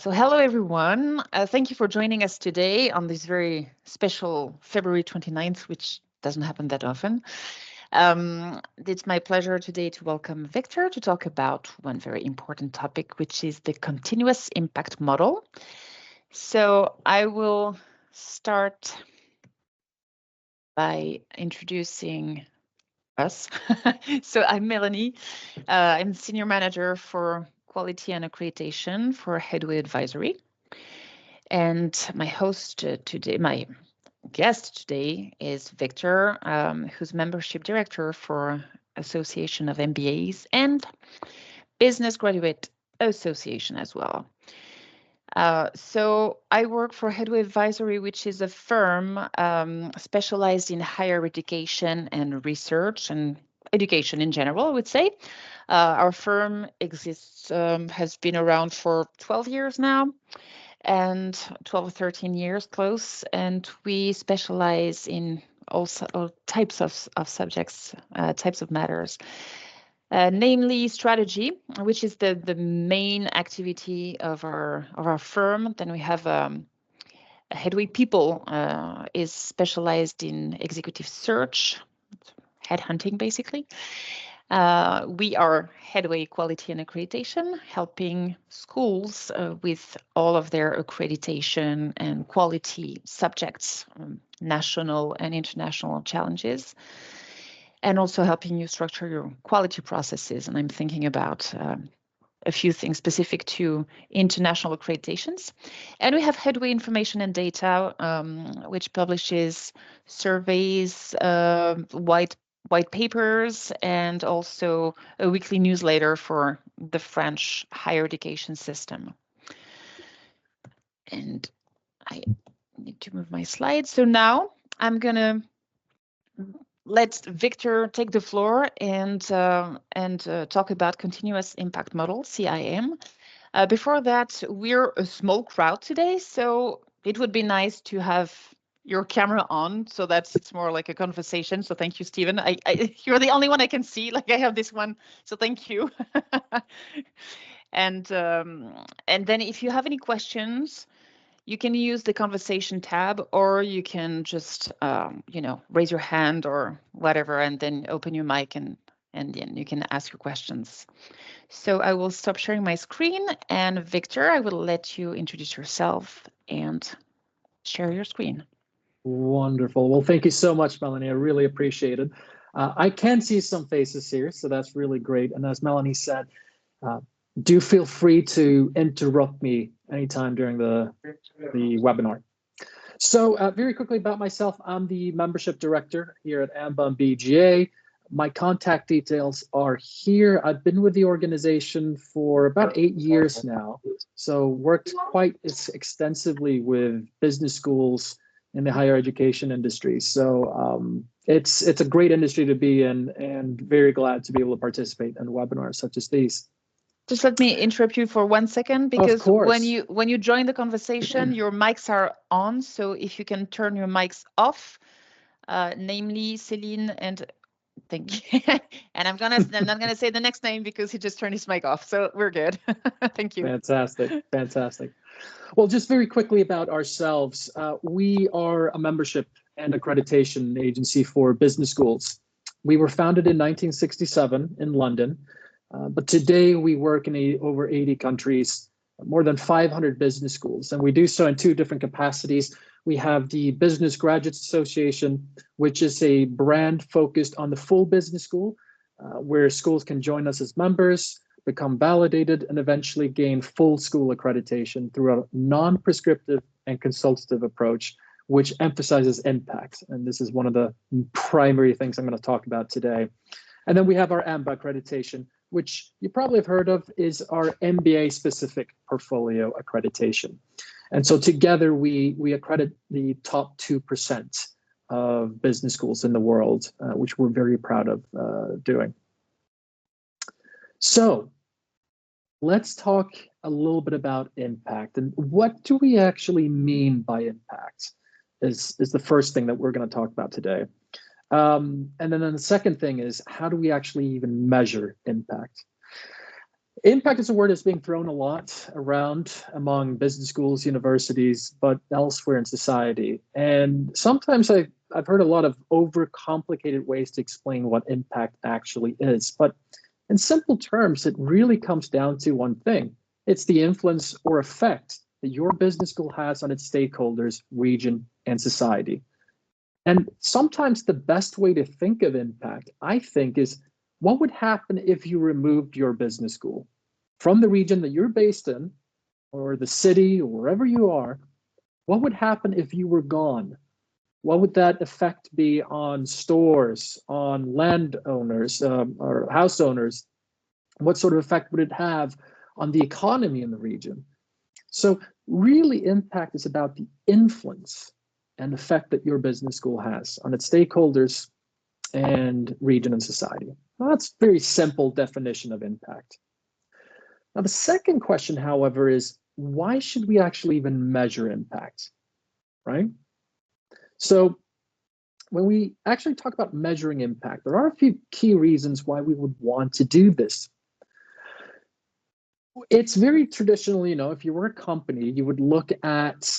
So hello, everyone. Thank you for joining us today on this very special February 29th, which doesn't happen that often. It's my pleasure today to welcome Victor to talk about one very important topic, which is the continuous impact model. So I will start by introducing us. So I'm Melanie. I'm Senior Manager for Quality and Accreditation for HEADway Advisory. And my guest today is Victor, who's Membership Director for Association of MBAs and Business Graduate Association as well. So I work for HEADway Advisory, which is a firm specialized in higher education and research and education in general, I would say. Our firm has been around for 12 years now, and 12 or 13 years close, and we specialize in all types of subjects, types of matters. Namely strategy, which is the main activity of our firm. Then we have HEADway People is specialized in executive search, headhunting basically. We are HEADway Quality and Accreditation, helping schools with all of their accreditation and quality subjects, national and international challenges, and also helping you structure your quality processes. And I'm thinking about a few things specific to international accreditations. And we have HEADway Information and Data, which publishes surveys, white papers, and also a weekly newsletter for the French higher education system. And I need to move my slides. So now I'm going to let Victor take the floor and talk about continuous impact model, CIM. Before that, we're a small crowd today, so it would be nice to have your camera on so that it's more like a conversation. So thank you, Stephen. You're the only one I can see. Like I have this one, so thank you. And then if you have any questions, you can use the conversation tab, or you can just raise your hand or whatever, and then open your mic and then you can ask your questions. So I will stop sharing my screen, and Victor, I will let you introduce yourself and share your screen. Wonderful. Well, thank you so much, Melanie. I really appreciate it. I can see some faces here, so that's really great. And as Melanie said, do feel free to interrupt me anytime during the webinar. So very quickly about myself, I'm the membership director here at AMBA and BGA. My contact details are here. I've been with the organization for about 8 years now, so worked quite extensively with business schools in the higher education industry. So it's a great industry to be in, and very glad to be able to participate in webinars such as these. Just let me interrupt you for 1 second, because when you join the conversation, your mics are on. So if you can turn your mics off, namely Celine and thank you. And I'm not gonna say the next name because he just turned his mic off. So we're good. Thank you. Fantastic, fantastic. Well, just very quickly about ourselves, we are a membership and accreditation agency for business schools. We were founded in 1967 in London, but today we work in over 80 countries, more than 500 business schools, and we do so in 2 different capacities. We have the Business Graduates Association, which is a brand focused on the full business school, where schools can join us as members, become validated, and eventually gain full school accreditation through a non-prescriptive and consultative approach, which emphasizes impact. And this is one of the primary things I'm going to talk about today. And then we have our AMBA accreditation, which you probably have heard of, is our MBA-specific portfolio accreditation. And so together we accredit the top 2% of business schools in the world, which we're very proud of doing. So let's talk a little bit about impact, and what do we actually mean by impact is the first thing that we're going to talk about today. And then the second thing is, how do we actually even measure impact? Impact is a word that's being thrown a lot around among business schools, universities, but elsewhere in society. And sometimes I've heard a lot of overcomplicated ways to explain what impact actually is. But in simple terms, it really comes down to one thing. It's the influence or effect that your business school has on its stakeholders, region, and society. And sometimes the best way to think of impact, I think, is what would happen if you removed your business school from the region that you're based in, or the city, or wherever you are? What would happen if you were gone? What would that effect be on stores, on landowners, or house owners? What sort of effect would it have on the economy in the region? So really, impact is about the influence and effect that your business school has on its stakeholders and region and society. Well, that's a very simple definition of impact. Now, the second question, however, is why should we actually even measure impact, right? So when we actually talk about measuring impact, there are a few key reasons why we would want to do this. It's very traditional, if you were a company, you would look at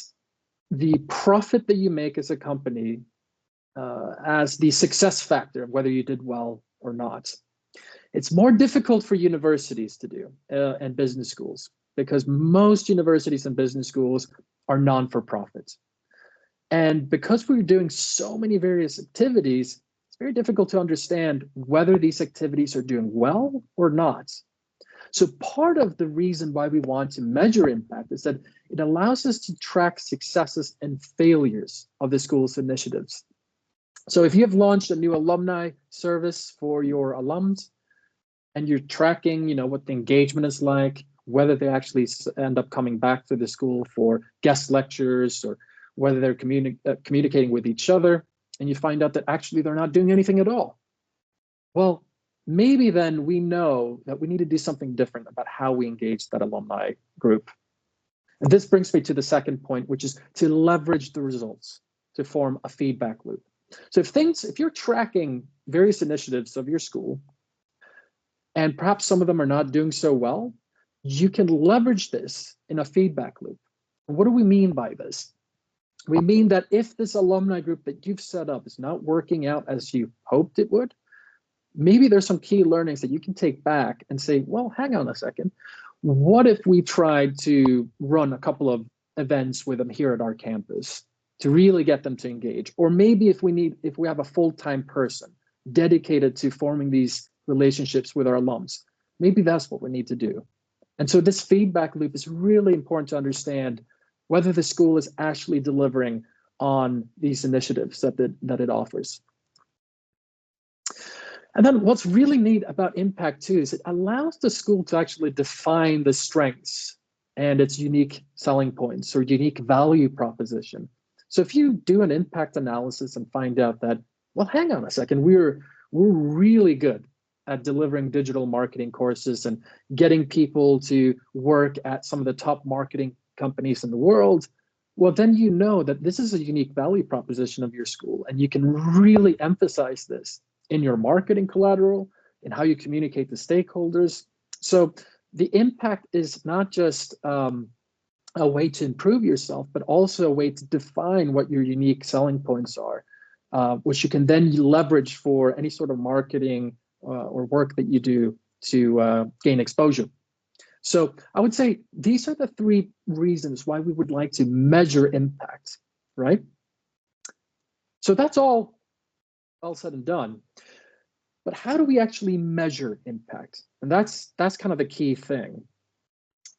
the profit that you make as a company as the success factor of whether you did well or not. It's more difficult for universities to do and business schools, because most universities and business schools are non-for-profit. And because we're doing so many various activities, it's very difficult to understand whether these activities are doing well or not. So part of the reason why we want to measure impact is that it allows us to track successes and failures of the school's initiatives. So if you have launched a new alumni service for your alums, and you're tracking, what the engagement is like, whether they actually end up coming back to the school for guest lectures, or whether they're communicating with each other, and you find out that actually they're not doing anything at all. Well, maybe then we know that we need to do something different about how we engage that alumni group. And this brings me to the second point, which is to leverage the results to form a feedback loop. So if you're tracking various initiatives of your school, and perhaps some of them are not doing so well, you can leverage this in a feedback loop. And what do we mean by this? We mean that if this alumni group that you've set up is not working out as you hoped it would, maybe there's some key learnings that you can take back and say, well, hang on a second. What if we tried to run a couple of events with them here at our campus to really get them to engage? Or maybe if we have a full-time person dedicated to forming these relationships with our alums, maybe that's what we need to do. And so this feedback loop is really important to understand whether the school is actually delivering on these initiatives that it offers. And then what's really neat about impact too is it allows the school to actually define the strengths and its unique selling points or unique value proposition. So if you do an impact analysis and find out that, well, hang on a second, we're really good at delivering digital marketing courses and getting people to work at some of the top marketing companies in the world, well, then you know that this is a unique value proposition of your school, and you can really emphasize this in your marketing collateral, in how you communicate to stakeholders. So the impact is not just a way to improve yourself, but also a way to define what your unique selling points are, which you can then leverage for any sort of marketing or work that you do to gain exposure. So I would say these are the three reasons why we would like to measure impact, right? So that's all said and done. But how do we actually measure impact? And that's kind of the key thing.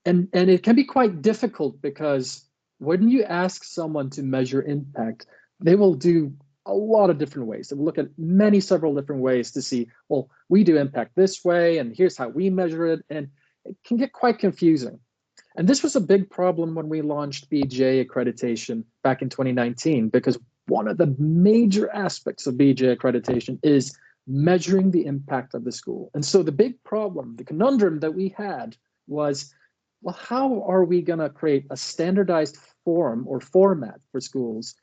And it can be quite difficult, because when you ask someone to measure impact, they will do a lot of different ways. They will look at several different ways to see, well, we do impact this way, and here's how we measure it. And it can get quite confusing. And this was a big problem when we launched BGA accreditation back in 2019, because one of the major aspects of BGA accreditation is measuring the impact of the school. And so the big problem, the conundrum that we had was, well, how are we going to create a standardized form or format for schools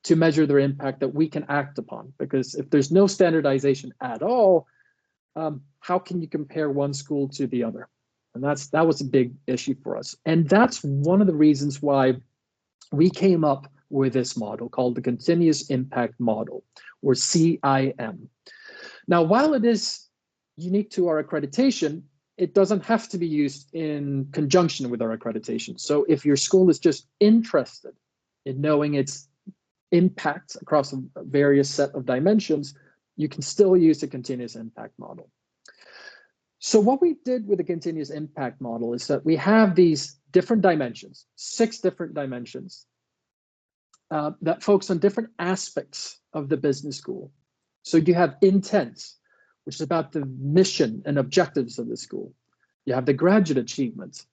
to measure their impact that we can act upon? Because if there's no standardization at all, how can you compare one school to the other? And that was a big issue for us. And that's one of the reasons why we came up with this model called the Continuous Impact Model, or CIM. Now, while it is unique to our accreditation, it doesn't have to be used in conjunction with our accreditation. So if your school is just interested in knowing its impact across a various set of dimensions, you can still use the Continuous Impact Model. So what we did with the Continuous Impact Model is that we have these different dimensions, 6 different dimensions that focus on different aspects of the business school. So you have intent, which is about the mission and objectives of the school. You have the graduate achievements.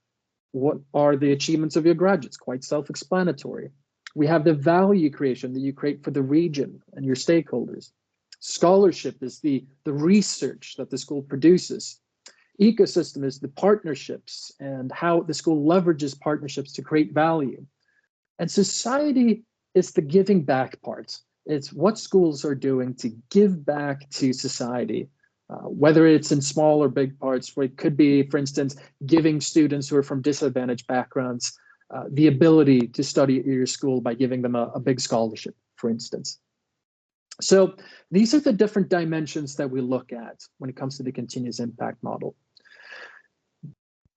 What are the achievements of your graduates? Quite self-explanatory. We have the value creation that you create for the region and your stakeholders. Scholarship is the research that the school produces. Ecosystem is the partnerships and how the school leverages partnerships to create value. And society is the giving back part. It's what schools are doing to give back to society, whether it's in small or big parts, where it could be, for instance, giving students who are from disadvantaged backgrounds the ability to study at your school by giving them a big scholarship, for instance. So these are the different dimensions that we look at when it comes to the continuous impact model.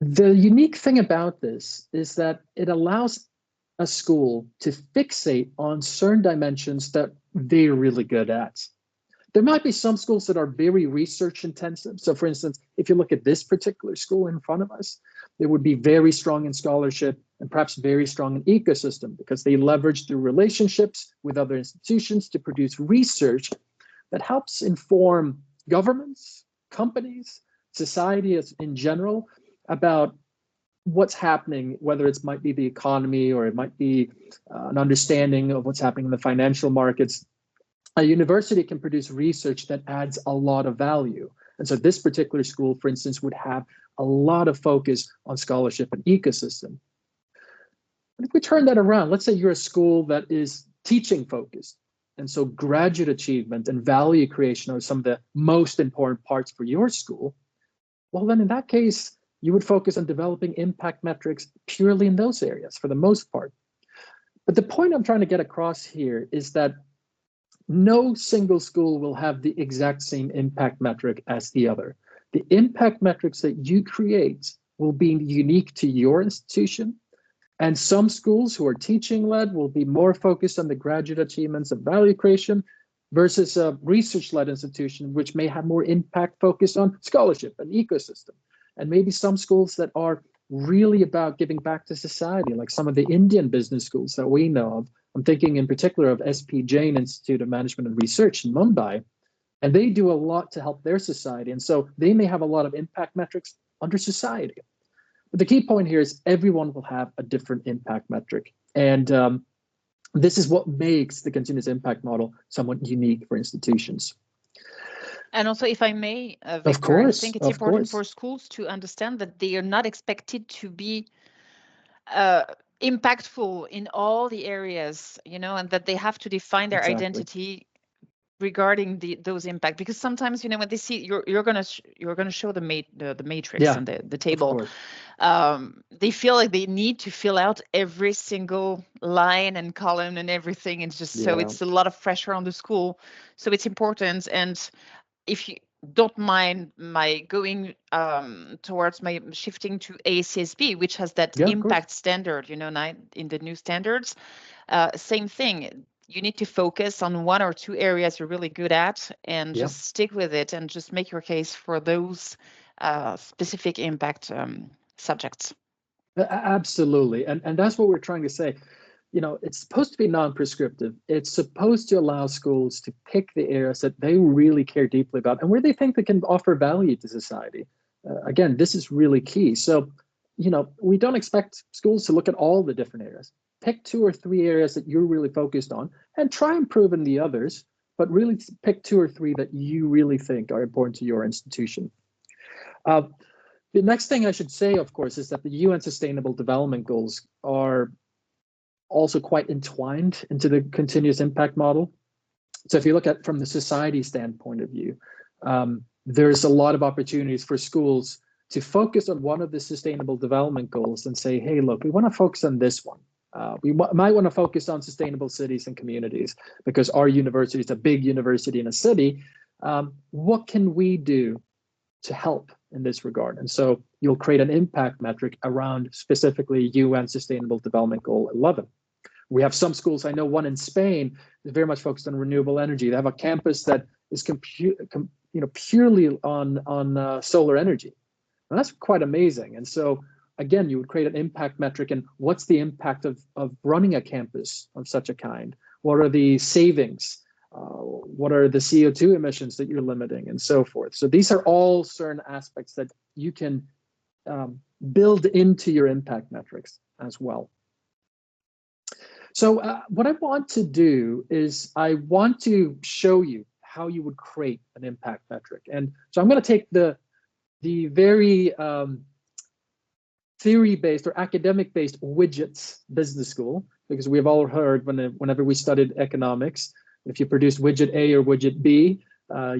The unique thing about this is that it allows a school to fixate on certain dimensions that they're really good at. There might be some schools that are very research intensive. So for instance, if you look at this particular school in front of us, they would be very strong in scholarship and perhaps very strong in ecosystem because they leverage their relationships with other institutions to produce research that helps inform governments, companies, society in general about what's happening, whether it might be the economy or it might be an understanding of what's happening in the financial markets. A university can produce research that adds a lot of value. And so this particular school, for instance, would have a lot of focus on scholarship and ecosystem. And if we turn that around, let's say you're a school that is teaching focused. And so graduate achievement and value creation are some of the most important parts for your school. Well, then in that case, you would focus on developing impact metrics purely in those areas for the most part. But the point I'm trying to get across here is that no single school will have the exact same impact metric as the other. The impact metrics that you create will be unique to your institution. And some schools who are teaching-led will be more focused on the graduate achievements and value creation versus a research-led institution, which may have more impact focused on scholarship and ecosystem. And maybe some schools that are really about giving back to society, like some of the Indian business schools that we know of. I'm thinking in particular of SP Jain Institute of Management and Research in Mumbai, and they do a lot to help their society. And so they may have a lot of impact metrics under society. But the key point here is everyone will have a different impact metric. And this is what makes the continuous impact model somewhat unique for institutions. And also, if I may, Victor, of course, I think it's important for schools to understand that they are not expected to be impactful in all the areas, you know, and that they have to define their identity regarding those impact. Because sometimes, you know, when they see you're gonna show the matrix and the table, they feel like they need to fill out every single line and column and everything. It's just so it's a lot of pressure on the school. So it's important. And if you don't mind my going towards my shifting to ACSB, which has that impact standard, you know, in the new standards, same thing. You need to focus on 1 or 2 areas you're really good at and just stick with it and just make your case for those specific impact subjects. Absolutely. And that's what we're trying to say. You know, it's supposed to be non-prescriptive. It's supposed to allow schools to pick the areas that they really care deeply about and where they think they can offer value to society. Again, this is really key. So, you know, we don't expect schools to look at all the different areas. Pick 2 or 3 areas that you're really focused on and try and improve in the others, but really pick 2 or 3 that you really think are important to your institution. The next thing I should say, of course, is that the UN Sustainable Development Goals are also quite entwined into the continuous impact model. So if you look at from the society standpoint of view, there's a lot of opportunities for schools to focus on one of the sustainable development goals and say, hey, look, we want to focus on this one. Might want to focus on sustainable cities and communities because our university is a big university in a city. What can we do to help in this regard? And so you'll create an impact metric around specifically UN Sustainable Development Goal 11. We have some schools, I know one in Spain is very much focused on renewable energy. They have a campus that is purely on solar energy. And that's quite amazing. And so again, you would create an impact metric, and what's the impact of running a campus of such a kind? What are the savings? What are the CO2 emissions that you're limiting, and so forth? So these are all certain aspects that you can build into your impact metrics as well. So what I want to do is I want to show you how you would create an impact metric. And so I'm going to take the very theory-based or academic-based widgets business school, because we've all heard whenever we studied economics, if you produced widget A or widget B,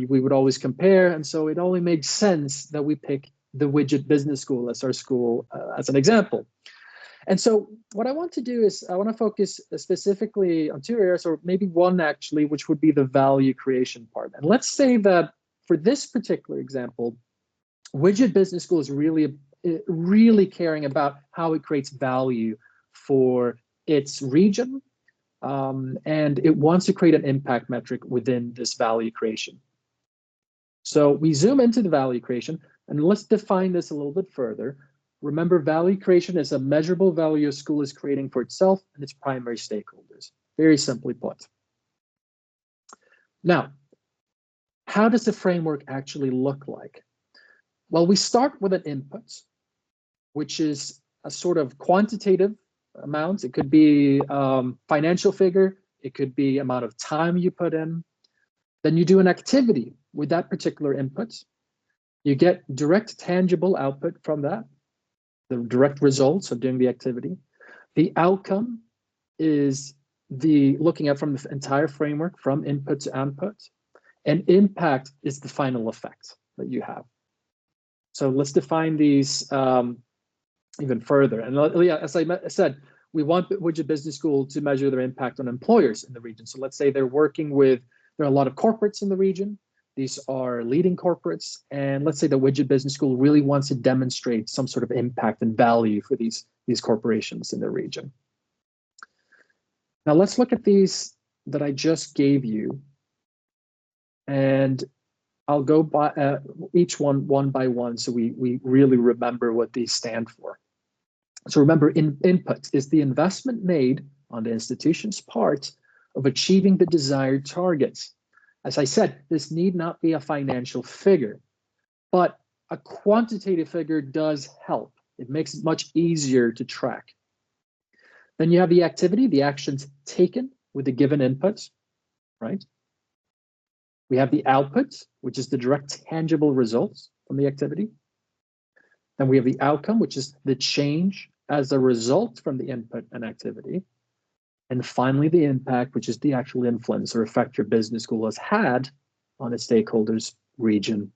we would always compare. And so it only makes sense that we pick the widget business school as our school as an example. And so what I want to do is I want to focus specifically on two areas, or maybe one actually, which would be the value creation part. And let's say that for this particular example, widget business school is really caring about how it creates value for its region, and it wants to create an impact metric within this value creation. So we zoom into the value creation, and let's define this a little bit further. Remember, value creation is a measurable value a school is creating for itself and its primary stakeholders, very simply put. Now, how does the framework actually look like? Well, we start with an input, which is a sort of quantitative amount. It could be financial figure. It could be amount of time you put in. Then you do an activity with that particular input. You get direct tangible output from that, the direct results of doing the activity. The outcome is the looking at from the entire framework, from input to output. And impact is the final effect that you have. So let's define these even further. And yeah, as I said, we want Widget Business School to measure their impact on employers in the region. So let's say they're working with, there are a lot of corporates in the region. These are leading corporates. And let's say the Widget Business School really wants to demonstrate some sort of impact and value for these corporations in the region. Now let's look at these that I just gave you. And I'll go by each one by one so we really remember what these stand for. So remember, input is the investment made on the institution's part of achieving the desired targets. As I said, this need not be a financial figure, but a quantitative figure does help. It makes it much easier to track. Then you have the activity, the actions taken with the given inputs, right? We have the output, which is the direct tangible results from the activity. Then we have the outcome, which is the change as a result from the input and activity. And finally, the impact, which is the actual influence or effect your business school has had on its stakeholders, region,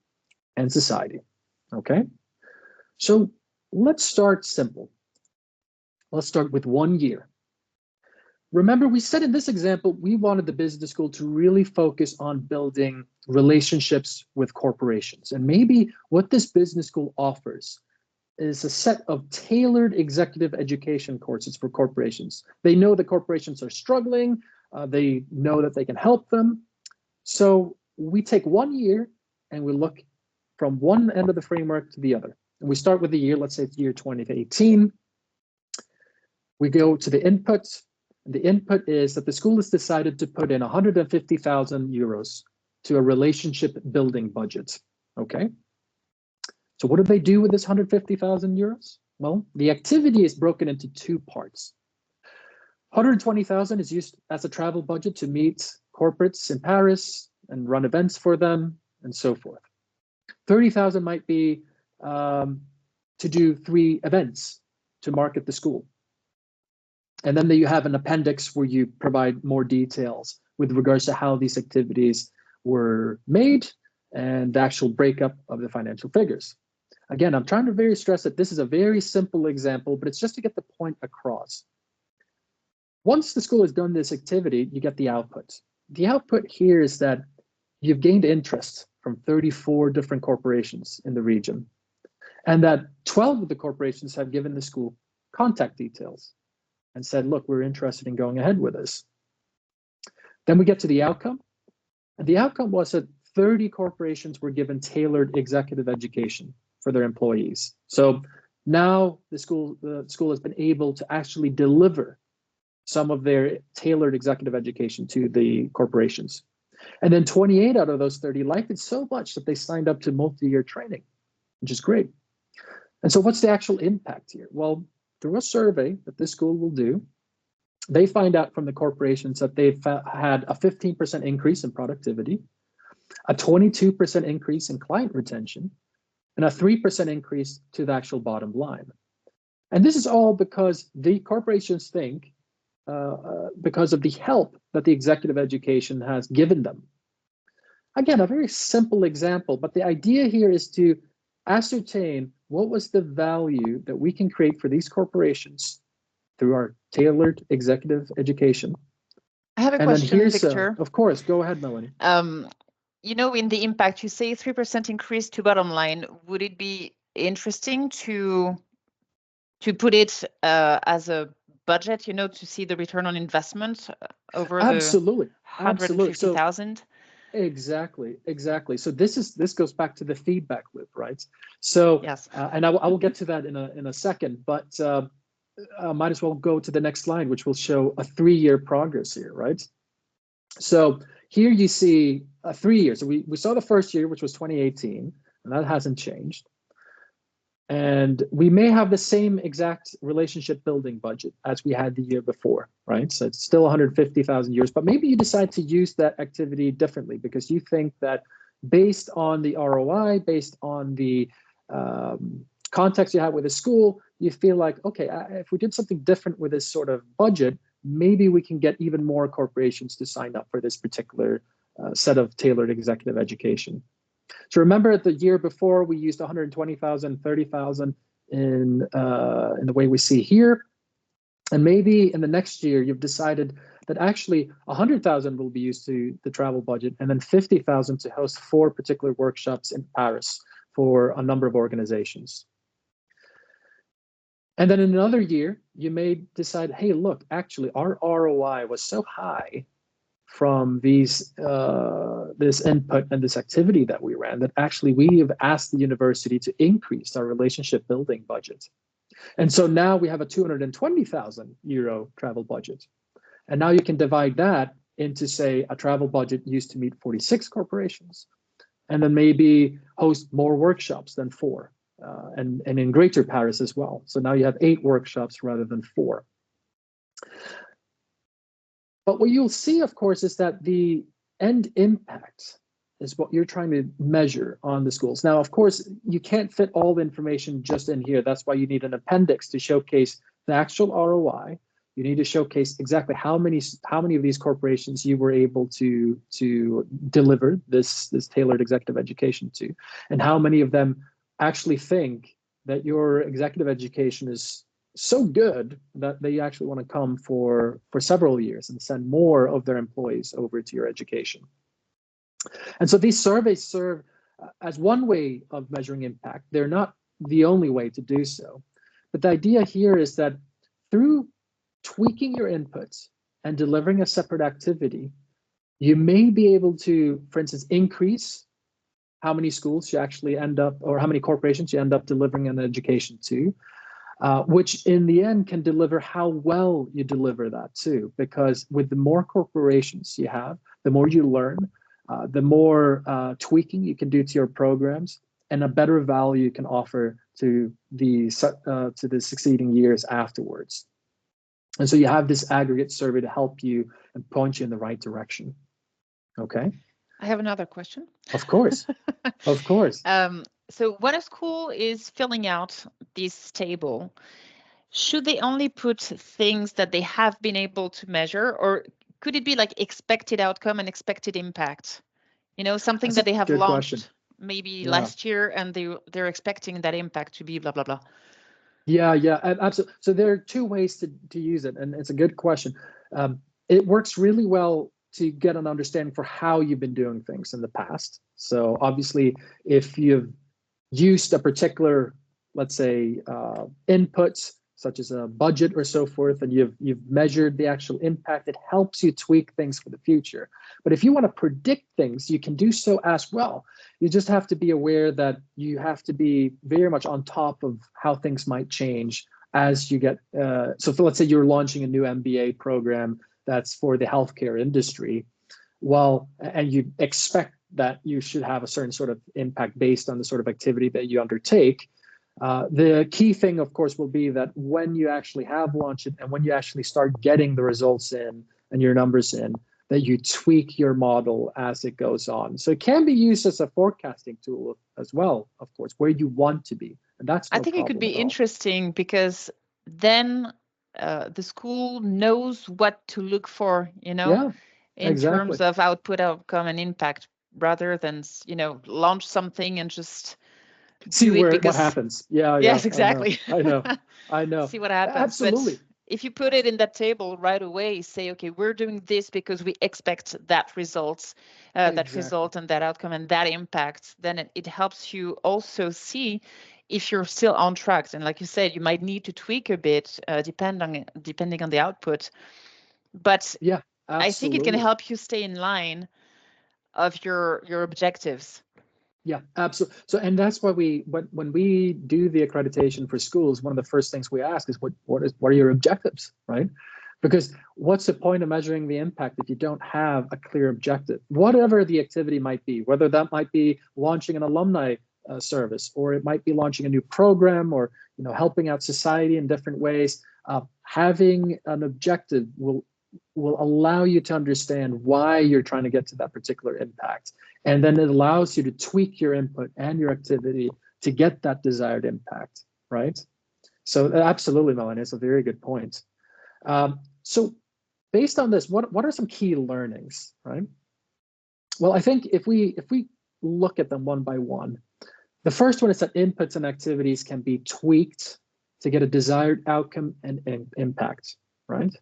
and society. Okay? So let's start simple. Let's start with 1 year. Remember, we said in this example, we wanted the business school to really focus on building relationships with corporations. And maybe what this business school offers is a set of tailored executive education courses for corporations. They know the corporations are struggling. They know that they can help them. So we take 1 year and we look from one end of the framework to the other. And we start with the year, let's say it's year 2018. We go to the inputs. The input is that the school has decided to put in 150,000 euros to a relationship building budget, okay? So what do they do with this 150,000 euros? Well, the activity is broken into two parts. 120,000 is used as a travel budget to meet corporates in Paris and run events for them and so forth. 30,000 might be to do 3 events to market the school. And then you have an appendix where you provide more details with regards to how these activities were made and the actual breakup of the financial figures. Again, I'm trying to very stress that this is a very simple example, but it's just to get the point across. Once the school has done this activity, you get the output. The output here is that you've gained interest from 34 different corporations in the region, and that 12 of the corporations have given the school contact details and said, look, we're interested in going ahead with this. Then we get to the outcome, and the outcome was that 30 corporations were given tailored executive education for their employees. So now the school has been able to actually deliver some of their tailored executive education to the corporations. And then 28 out of those 30 liked it so much that they signed up to multi-year training, which is great. And so what's the actual impact here? Well, through a survey that this school will do, they find out from the corporations that they've had a 15% increase in productivity, a 22% increase in client retention, and a 3% increase to the actual bottom line. And this is all because the corporations think, because of the help that the executive education has given them. Again, a very simple example, but the idea here is to ascertain what was the value that we can create for these corporations through our tailored executive education. I have a question, Victor. Of course, go ahead, Melanie. You know, in the impact, you say 3% increase to bottom line. Would it be interesting to put it as a budget, you know, to see the return on investment over Absolutely. the 150,000? Exactly. So this goes back to the feedback loop, right? So yes, and I will get to that in a second, but might as well go to the next slide, which will show a 3-year progress here, right? So here you see 3 years. So we saw the first year, which was 2018, and that hasn't changed. And we may have the same exact relationship building budget as we had the year before, right? So it's still 150,000 euros, but maybe you decide to use that activity differently because you think that based on the ROI, based on the context you have with the school, you feel like, okay, if we did something different with this sort of budget, maybe we can get even more corporations to sign up for this particular set of tailored executive education. So remember, the year before we used 120,000, 30,000 in the way we see here, and maybe in the next year you've decided that actually 100,000 will be used to the travel budget, and then 50,000 to host 4 particular workshops in Paris for a number of organizations. And then in another year, you may decide, hey, look, actually our ROI was so high from this input and this activity that we ran that actually we have asked the university to increase our relationship building budget. And so now we have a 220,000 euro travel budget. And now you can divide that into, say, a travel budget used to meet 46 corporations, and then maybe host more workshops than 4, and in Greater Paris as well. So now you have 8 workshops rather than 4. But what you'll see, of course, is that the end impact is what you're trying to measure on the schools. Now, of course, you can't fit all the information just in here. That's why you need an appendix to showcase the actual ROI. You need to showcase exactly how many of these corporations you were able to deliver this tailored executive education to, and how many of them actually think that your executive education is so good that they actually want to come for several years and send more of their employees over to your education. And so these surveys serve as one way of measuring impact. They're not the only way to do so. But the idea here is that through tweaking your inputs and delivering a separate activity, you may be able to, for instance, increase how many schools you actually end up, or how many corporations you end up delivering an education to, which in the end can deliver how well you deliver that too. Because with the more corporations you have, the more you learn, the more tweaking you can do to your programs, and a better value you can offer to the succeeding years afterwards. And so you have this aggregate survey to help you and point you in the right direction. Okay. I have another question. Of course. Of course. So when a school is filling out this table, should they only put things that they have been able to measure, or could it be like expected outcome and expected impact? You know, something that they have launched maybe Yeah. last year, and they're expecting that impact to be blah, blah, blah. Yeah, absolutely. So there are two ways to use it, and it's a good question. It works really well to get an understanding for how you've been doing things in the past. So obviously, if you've used a particular, let's say, inputs such as a budget or so forth, and you've measured the actual impact, it helps you tweak things for the future. But if you want to predict things, you can do so as well. You just have to be aware that you have to be very much on top of how things might change as you get. So let's say you're launching a new MBA program that's for the healthcare industry. Well, and you expect that you should have a certain sort of impact based on the sort of activity that you undertake. The key thing, of course, will be that when you actually have launched it and when you actually start getting the results in and your numbers in, that you tweak your model as it goes on. So it can be used as a forecasting tool as well, of course, where you want to be. And that's no I think it could problem be at all. interesting because then the school knows what to look for, Yeah, in exactly. terms of output, outcome, and impact, rather than, launch something and just See do it what because, happens. Yeah, yes, I know. exactly. I know. See what happens. Absolutely. But if you put it in that table right away, say, okay, we're doing this because we expect that result, and that outcome and that impact, then it helps you also see if you're still on track. And like you said, you might need to tweak a bit depending on the output. But Yeah, I think it can absolutely. help you stay in line of your objectives. Yeah, absolutely. So, and that's why when we do the accreditation for schools, one of the first things we ask is what are your objectives, right? Because what's the point of measuring the impact if you don't have a clear objective, whatever the activity might be, whether that might be launching an alumni service, or it might be launching a new program, or helping out society in different ways. Having an objective will allow you to understand why you're trying to get to that particular impact. And then it allows you to tweak your input and your activity to get that desired impact, right? So absolutely, Melanie, it's a very good point. So based on this, what are some key learnings, right? Well, I think if we look at them one by one, the first one is that inputs and activities can be tweaked to get a desired outcome and impact, right?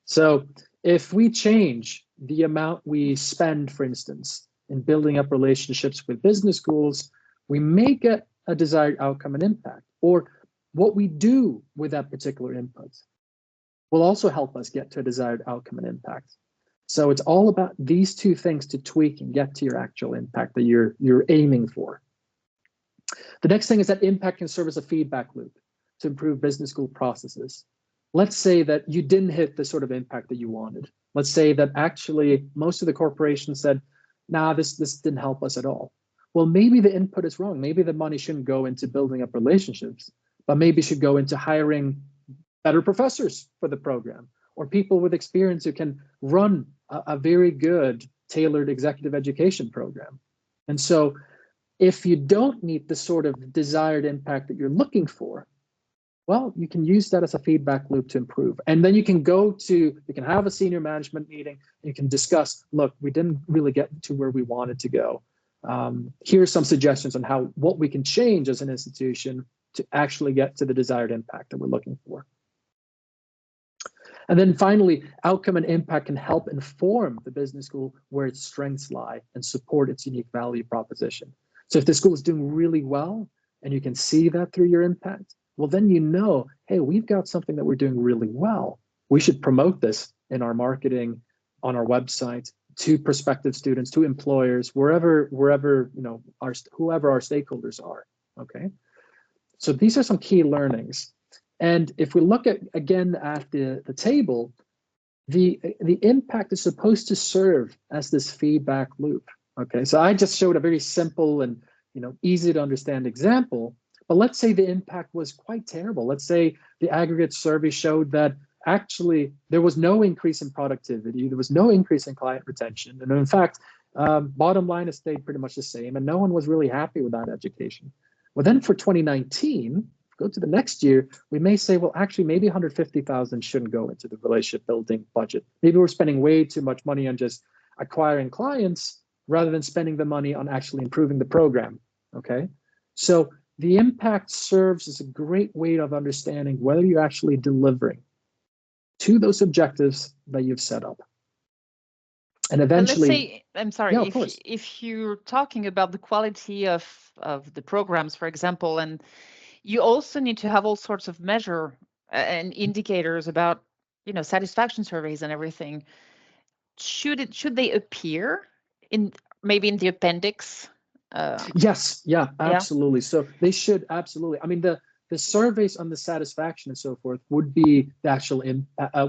So if we change the amount we spend, for instance, in building up relationships with business schools, we may get a desired outcome and impact. Or what we do with that particular input will also help us get to a desired outcome and impact. So it's all about these two things to tweak and get to your actual impact that you're aiming for. The next thing is that impact can serve as a feedback loop to improve business school processes. Let's say that you didn't hit the sort of impact that you wanted. Let's say that actually most of the corporations said, nah, this didn't help us at all. Well, maybe the input is wrong. Maybe the money shouldn't go into building up relationships, but maybe it should go into hiring better professors for the program, or people with experience who can run a very good tailored executive education program. And so if you don't meet the sort of desired impact that you're looking for, well, you can use that as a feedback loop to improve. And then you can have a senior management meeting, and you can discuss, look, we didn't really get to where we wanted to go. Here's some suggestions on what we can change as an institution to actually get to the desired impact that we're looking for. And then finally, outcome and impact can help inform the business school where its strengths lie and support its unique value proposition. So if the school is doing really well and you can see that through your impact, well, then hey, we've got something that we're doing really well. We should promote this in our marketing, on our website, to prospective students, to employers, whoever our stakeholders are. Okay. So these are some key learnings. And if we look at the table, the impact is supposed to serve as this feedback loop. Okay, so I just showed a very simple and easy to understand example. But let's say the impact was quite terrible. Let's say the aggregate survey showed that actually there was no increase in productivity, there was no increase in client retention, and in fact, bottom line has stayed pretty much the same, and no one was really happy with that education. Well, then for 2019. Go to the next year, we may say, well, actually, maybe 150,000 shouldn't go into the relationship building budget. Maybe we're spending way too much money on just acquiring clients rather than spending the money on actually improving the program. okay? So the impact serves as a great way of understanding whether you're actually delivering to those objectives that you've set up. And eventually, let's say, I'm sorry, yeah, of course. if you're talking about the quality of the programs, for example, and you also need to have all sorts of measure and indicators about, satisfaction surveys and everything. Should they appear in maybe in the appendix? Yes, yeah, Yeah. absolutely. So they should absolutely. I mean, the surveys on the satisfaction and so forth would be the actual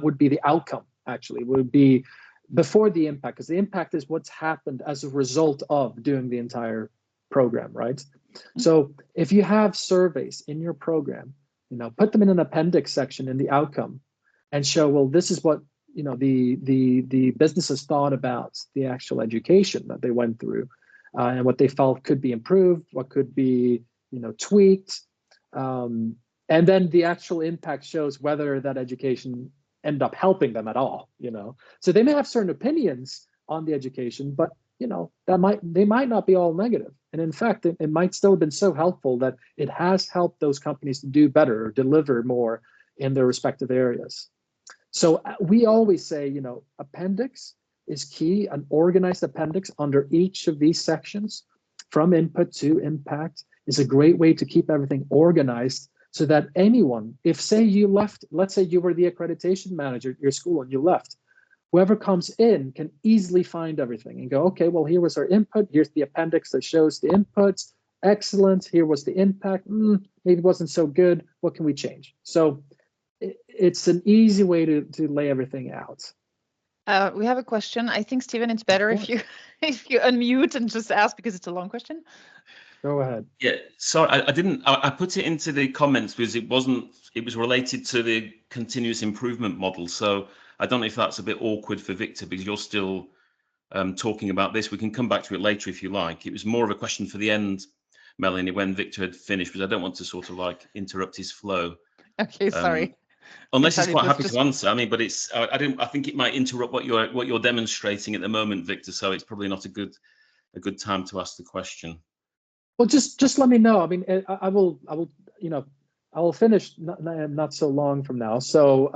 would be the outcome. Actually, would be before the impact, because the impact is what's happened as a result of doing the entire program, right? So if you have surveys in your program, put them in an appendix section in the outcome, and show, well, this is what the businesses thought about the actual education that they went through, and what they felt could be improved, what could be tweaked, and then the actual impact shows whether that education end up helping them at all. So they may have certain opinions on the education, but they might not be all negative. And in fact, it might still have been so helpful that it has helped those companies to do better or deliver more in their respective areas. So we always say, appendix is key. An organized appendix under each of these sections, from input to impact, is a great way to keep everything organized, so that anyone, if say you left, let's say you were the accreditation manager at your school and you left, whoever comes in can easily find everything and go, okay, well, here was our input. Here's the appendix that shows the inputs. Excellent. Here was the impact. Maybe it wasn't so good. What can we change? So it's an easy way to lay everything out. We have a question. I think, Stephen, it's better if you unmute and just ask, because it's a long question. Go ahead. Yeah, sorry, I put it into the comments because it was related to the continuous improvement model. So I don't know if that's a bit awkward for Victor, because you're still talking about this. We can come back to it later if you like. It was more of a question for the end, Melanie, when Victor had finished, because I don't want to sort of like interrupt his flow. Okay, sorry. Unless he's quite happy to answer. I mean, but it's I think it might interrupt what you're demonstrating at the moment, Victor. So it's probably not a good time to ask the question. Well, just let me know. I mean, I will I will finish not so long from now. So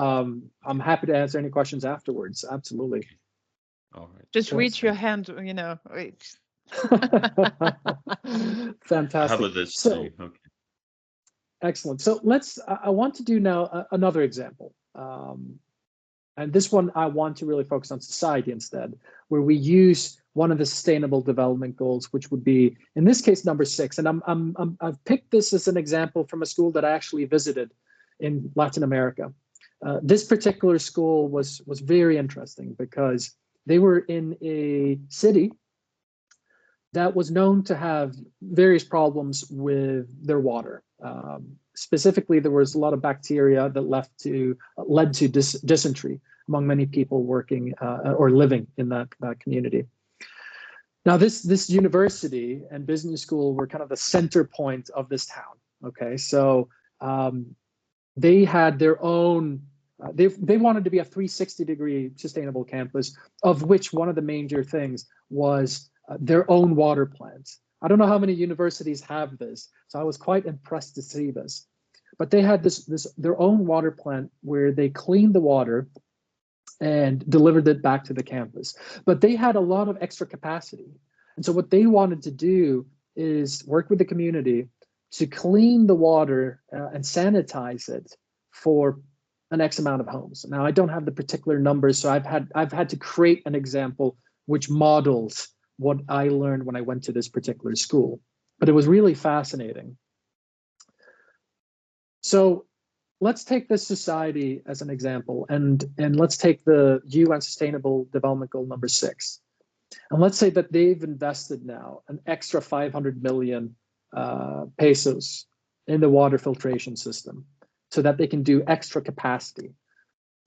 I'm happy to answer any questions afterwards. Absolutely. Okay. All right. Just reach your hand, Fantastic. So, okay. Excellent. So I want to do now another example. And this one, I want to really focus on society instead, where we use one of the Sustainable Development Goals, which would be, in this case, number 6. And I've picked this as an example from a school that I actually visited in Latin America. This particular school was very interesting because they were in a city that was known to have various problems with their water. Specifically, there was a lot of bacteria that led to dysentery among many people working or living in that community. Now, this university and business school were kind of the center point of this town. Okay, so they had their own. They wanted to be a 360-degree sustainable campus, of which one of the major things was their own water plant. I don't know how many universities have this, so I was quite impressed to see this. But they had their own water plant where they cleaned the water and delivered it back to the campus. But they had a lot of extra capacity. And so what they wanted to do is work with the community to clean the water and sanitize it for an X amount of homes. Now, I don't have the particular numbers, so I've had to create an example which models what I learned when I went to this particular school. But it was really fascinating. So let's take this society as an example, and let's take the UN Sustainable Development Goal number 6. And let's say that they've invested now an extra 500 million pesos in the water filtration system so that they can do extra capacity.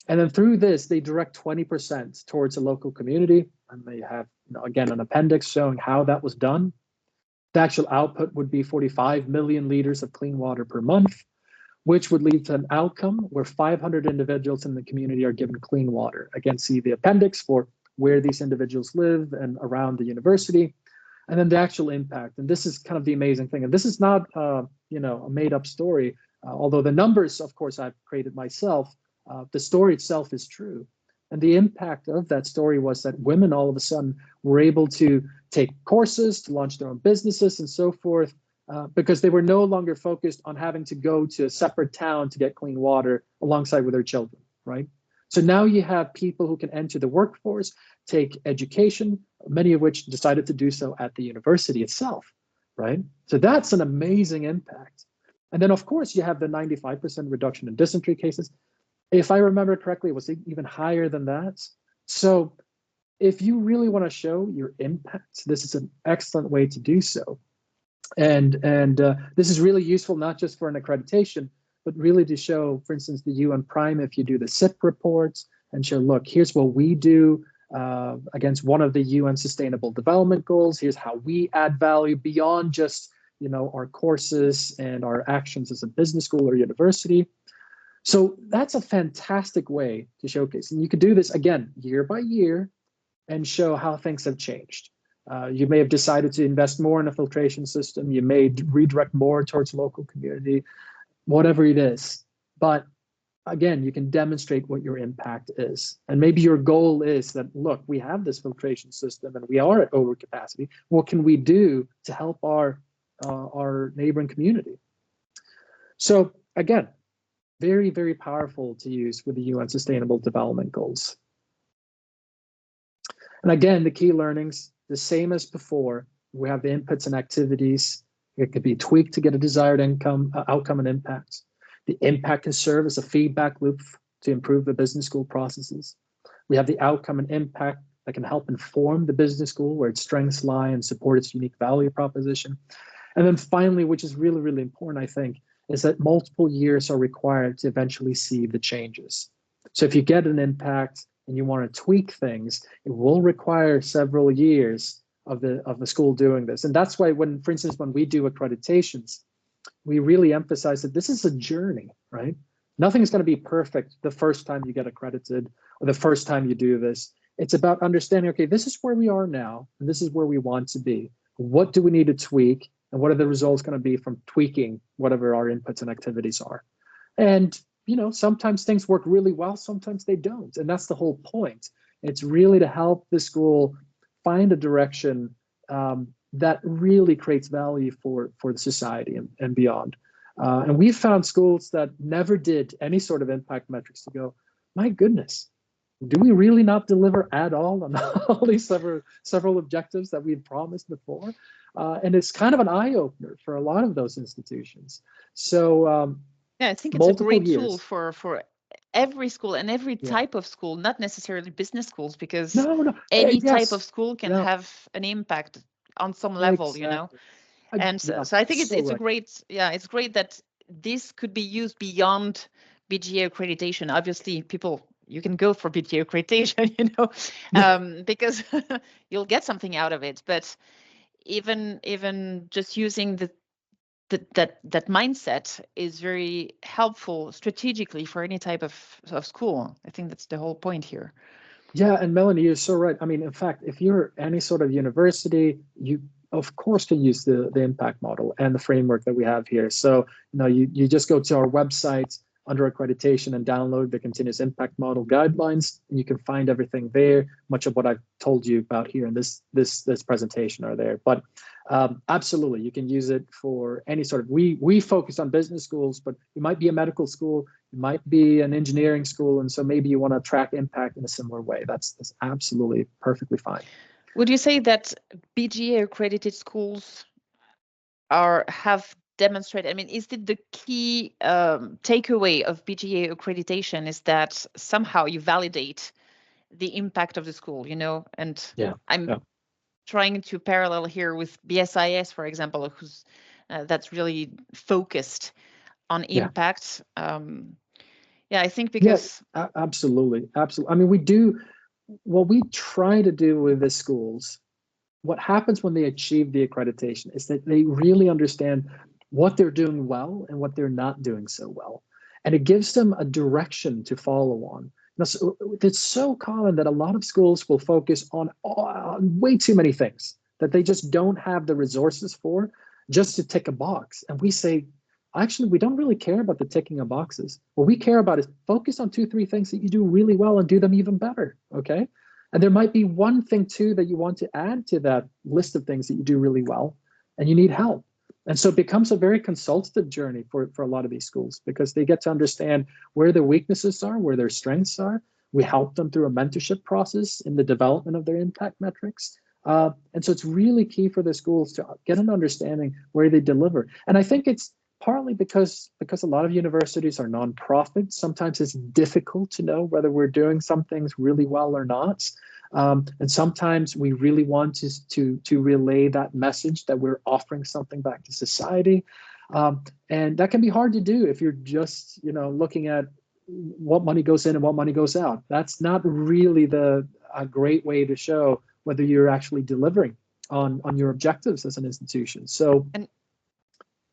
And then through this, they direct 20% towards a local community, and they have, again, an appendix showing how that was done. The actual output would be 45 million liters of clean water per month, which would lead to an outcome where 500 individuals in the community are given clean water. Again, see the appendix for where these individuals live and around the university. And then the actual impact. And this is kind of the amazing thing. And this is not, you know, a made up story, although the numbers, of course, I've created myself. The story itself is true. And the impact of that story was that women all of a sudden were able to take courses, to launch their own businesses and so forth, because they were no longer focused on having to go to a separate town to get clean water alongside with their children, right? So now you have people who can enter the workforce, take education, many of which decided to do so at the university itself, right? So that's an amazing impact. And then, of course, you have the 95% reduction in dysentery cases. If I remember correctly, it was even higher than that. So if you really want to show your impact, this is an excellent way to do so. And this is really useful, not just for an accreditation, but really to show, for instance, the UN Prime, if you do the SIP reports and show, look, here's what we do against one of the UN Sustainable Development Goals. Here's how we add value beyond just, you know, our courses and our actions as a business school or university. So that's a fantastic way to showcase. And you could do this, again, year by year and show how things have changed. You may have decided to invest more in a filtration system. You may redirect more towards local community, whatever it is. But again, you can demonstrate what your impact is. And maybe your goal is that, look, we have this filtration system and we are at overcapacity. What can we do to help our neighboring community? So again, very, very powerful to use with the UN Sustainable Development Goals. And again, the key learnings, the same as before. We have the inputs and activities. It could be tweaked to get a desired outcome and impact. The impact can serve as a feedback loop to improve the business school processes. We have the outcome and impact that can help inform the business school where its strengths lie and support its unique value proposition. And then finally, which is really, really important, I think, is that multiple years are required to eventually see the changes. So if you get an impact and you want to tweak things, it will require several years of the school doing this. And that's why when, for instance, when we do accreditations, we really emphasize that this is a journey, right? Nothing is going to be perfect the first time you get accredited or the first time you do this. It's about understanding, okay, this is where we are now, and this is where we want to be. What do we need to tweak? And what are the results going to be from tweaking whatever our inputs and activities are? And, you know, sometimes things work really well, sometimes they don't. And that's the whole point. It's really to help the school find a direction that really creates value for the society and beyond. And we've found schools that never did any sort of impact metrics to go, my goodness, do we really not deliver at all on all these several objectives that we've promised before? And it's kind of an eye-opener for a lot of those institutions. So yeah, I think it's a great tool for every school and every type of school, not necessarily business schools, because any type of school can have an impact on some level, you know. And so I think it's a great, it's great that this could be used beyond BGA accreditation. Obviously, you can go for BGA accreditation, you know, because you'll get something out of it. But even just using that mindset is very helpful strategically for any type of school. I think that's the whole point here. Yeah, and Melanie, you're so right. I mean, in fact, if you're any sort of university, you of course can use the impact model and the framework that we have here. So, you know, you just go to our website under accreditation and download the continuous impact model guidelines, and you can find everything there. Much of what I've told you about here in this presentation are there. But absolutely, you can use it for any sort of, we focus on business schools, but you might be a medical school, you might be an engineering school, and so maybe you want to track impact in a similar way. That's absolutely perfectly fine. Would you say that BGA accredited schools have demonstrated, I mean, is it the key takeaway of BGA accreditation is that somehow you validate the impact of the school, you know? And I'm trying to parallel here with BSIS, for example, who's that's really focused on impact. I think because absolutely. I mean, what we try to do with the schools, what happens when they achieve the accreditation is that they really understand what they're doing well and what they're not doing so well. And it gives them a direction to follow on. Now, so it's so common that a lot of schools will focus on way too many things. that they just don't have the resources for, just to tick a box. And we say, actually, we don't really care about the ticking of boxes. What we care about is focus on 2, 3 things that you do really well and do them even better, okay? And there might be one thing too that you want to add to that list of things that you do really well, and you need help. And so it becomes a very consultative journey for a lot of these schools, because they get to understand where their weaknesses are, where their strengths are. We help them through a mentorship process in the development of their impact metrics. And so it's really key for the schools to get an understanding where they deliver. And I think it's partly because a lot of universities are nonprofits. Sometimes it's difficult to know whether we're doing some things really well or not. And sometimes we really want to relay that message that we're offering something back to society. And that can be hard to do if you're just, looking at what money goes in and what money goes out. That's not really a great way to show whether you're actually delivering on your objectives as an institution. So,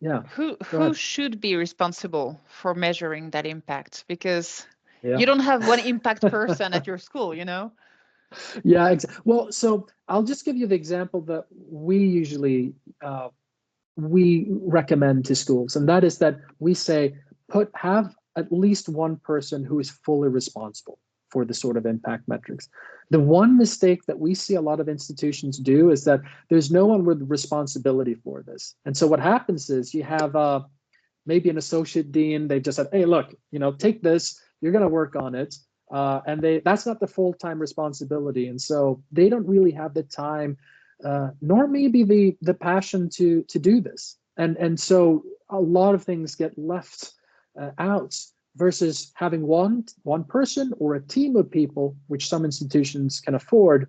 yeah. Who should be responsible for measuring that impact? Because you don't have one impact person at your school, Yeah, exactly. Well, so I'll just give you the example that we usually we recommend to schools, and that is that we say have at least one person who is fully responsible for the sort of impact metrics. The one mistake that we see a lot of institutions do is that there's no one with responsibility for this. And so what happens is you have maybe an associate dean, they just said, hey, look, take this, you're going to work on it. And that's not the full-time responsibility. And so they don't really have the time, nor maybe the passion to do this. And so a lot of things get left out, versus having one person or a team of people, which some institutions can afford,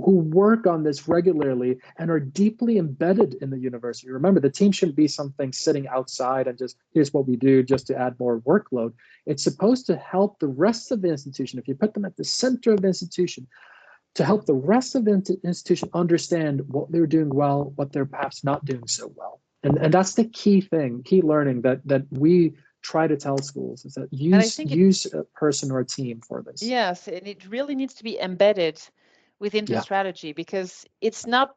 who work on this regularly and are deeply embedded in the university. Remember, the team shouldn't be something sitting outside and just, here's what we do just to add more workload. It's supposed to help the rest of the institution. If you put them at the center of the institution, to help the rest of the institution understand what they're doing well, what they're perhaps not doing so well. And that's the key learning that we try to tell schools, is that use a person or a team for this. Yes, and it really needs to be embedded within the strategy, because it's not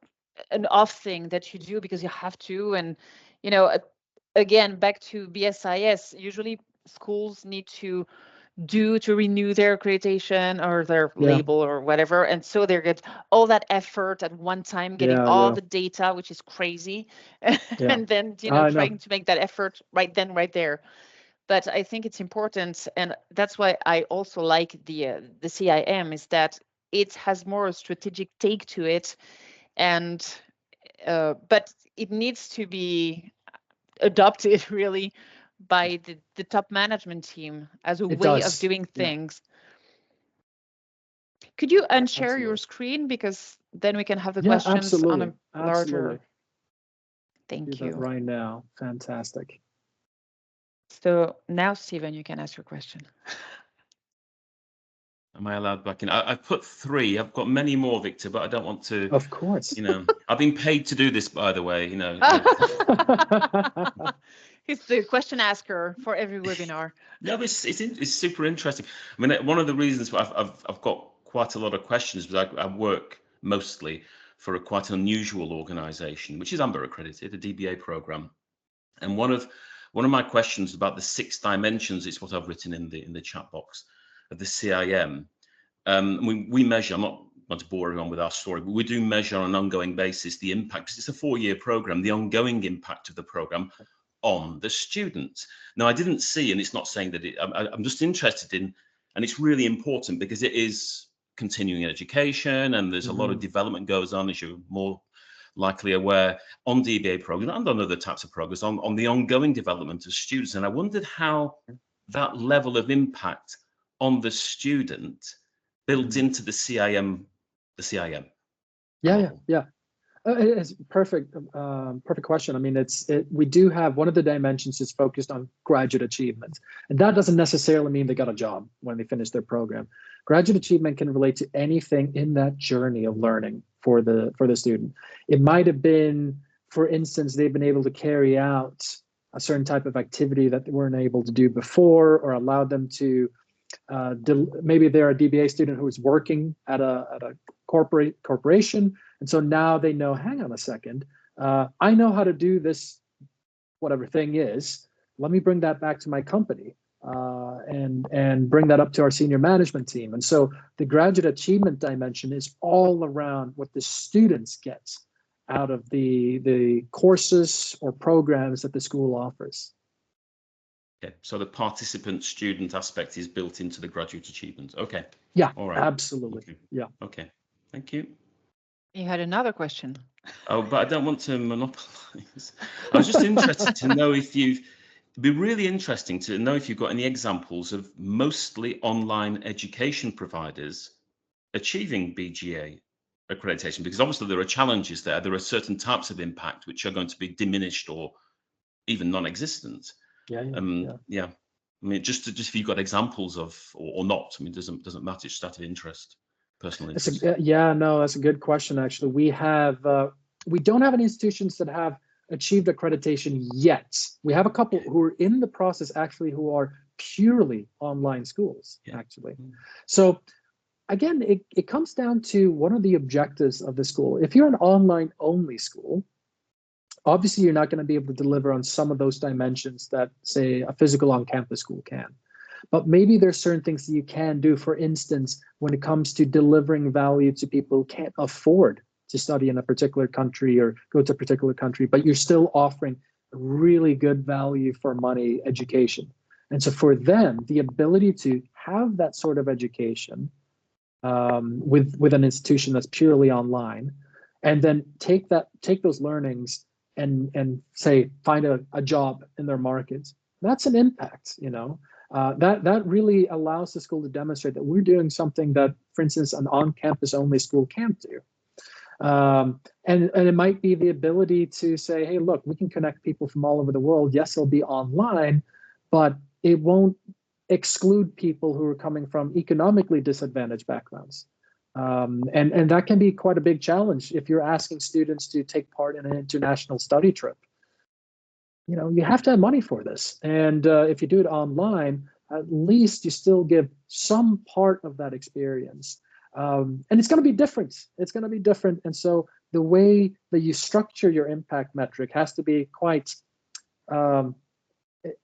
an off thing that you do because you have to. And, again, back to BSIS, usually schools need to renew their accreditation or their label or whatever. And so they get all that effort at one time, getting all the data, which is crazy. And then, trying to make that effort right then, right there. But I think it's important, and that's why I also like the CIM, is that it has more a strategic take to it, and but it needs to be adopted really by the top management team as a way of doing things. Could you unshare your screen, because then we can have the questions on a larger. Thank you. Do that right now. Fantastic. So now, Stephen, you can ask your question. Am I allowed back in? I've put 3. I've got many more, Victor, but I don't want to. Of course. I've been paid to do this, by the way. He's the question asker for every webinar. No, it's super interesting. I mean, one of the reasons I've got quite a lot of questions, because I work mostly for quite an unusual organisation, which is AMBER accredited, a DBA program, and one of my questions about the 6 dimensions is what I've written in the chat box of the CIM. We measure, I'm not going to bore everyone with our story, but we do measure on an ongoing basis the impact, because it's a 4-year program, the ongoing impact of the program on the student. Now, I didn't see, and it's not saying that I'm just interested in, and it's really important because it is continuing education, and there's a lot of development goes on, as you're more likely aware, on DBA programs and on other types of programs, on the ongoing development of students. And I wondered how that level of impact on the student built into the CIM. Yeah. It's perfect question. I mean, we do have, one of the dimensions is focused on graduate achievement, and that doesn't necessarily mean they got a job when they finish their program. Graduate achievement can relate to anything in that journey of learning for the student. It might have been, for instance, they've been able to carry out a certain type of activity that they weren't able to do before, or allowed them to maybe they're a DBA student who is working at a corporation, And so now they know, hang on a second, I know how to do this, whatever thing is. Let me bring that back to my company and bring that up to our senior management team. And so the graduate achievement dimension is all around what the students get out of the courses or programs that the school offers. Okay, so the participant student aspect is built into the graduate achievement. Okay. Yeah, all right. Absolutely. Okay. Yeah. Okay, thank you. You had another question. Oh, but I don't want to monopolize. I was just interested to know if it'd be really interesting to know if you've got any examples of mostly online education providers achieving BGA accreditation, because obviously there are challenges there. There are certain types of impact which are going to be diminished or even non-existent. Yeah. I mean, just if you've got examples of, or not. I mean, doesn't matter. It's just out of interest, personal interest. That's a good question. Actually, we don't have any institutions that have achieved accreditation yet. We have a couple who are in the process, actually, who are purely online schools, actually. So again, it comes down to what are the objectives of the school. If you're an online only school, obviously you're not going to be able to deliver on some of those dimensions that, say, a physical on-campus school can. But maybe there's certain things that you can do, for instance, when it comes to delivering value to people who can't afford to study in a particular country or go to a particular country, but you're still offering really good value for money education. And so for them, the ability to have that sort of education with an institution that's purely online, and then take those learnings and say find a job in their markets, that's an impact. That really allows the school to demonstrate that we're doing something that, for instance, an on-campus only school can't do. And it might be the ability to say, hey, look, we can connect people from all over the world. Yes, it'll be online, but it won't exclude people who are coming from economically disadvantaged backgrounds. And that can be quite a big challenge if you're asking students to take part in an international study trip. You have to have money for this. And if you do it online, at least you still give some part of that experience. And it's going to be different. It's going to be different. And so the way that you structure your impact metric has to be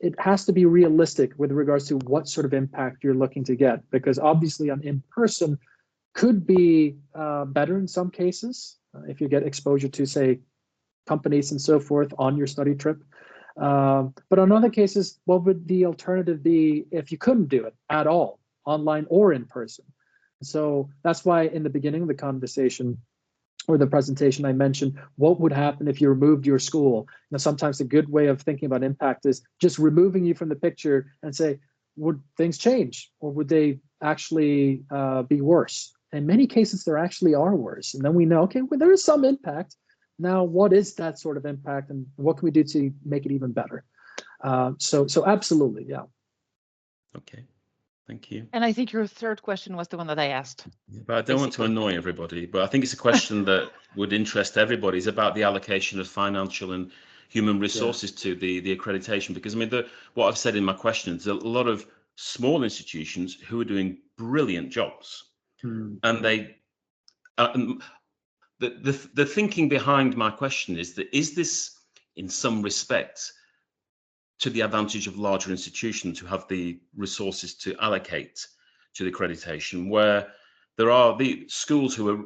it has to be realistic with regards to what sort of impact you're looking to get, because obviously an in-person could be better in some cases if you get exposure to, say, companies and so forth on your study trip. But in other cases, what would the alternative be if you couldn't do it at all, online or in person? So that's why in the beginning of the conversation or the presentation, I mentioned what would happen if you removed your school. Sometimes a good way of thinking about impact is just removing you from the picture and say, would things change, or would they actually be worse? In many cases, there actually are worse. And then we know, okay, well, there is some impact. Now, what is that sort of impact, and what can we do to make it even better? So absolutely, yeah. Okay, thank you. And I think your third question was the one that I asked. But I don't want to annoy everybody, but I think it's a question that would interest everybody. Is about the allocation of financial and human resources to the accreditation. Because I mean, what I've said in my questions, there's a lot of small institutions who are doing brilliant jobs, and they. The thinking behind my question is this in some respects to the advantage of larger institutions who have the resources to allocate to the accreditation, where there are the schools who are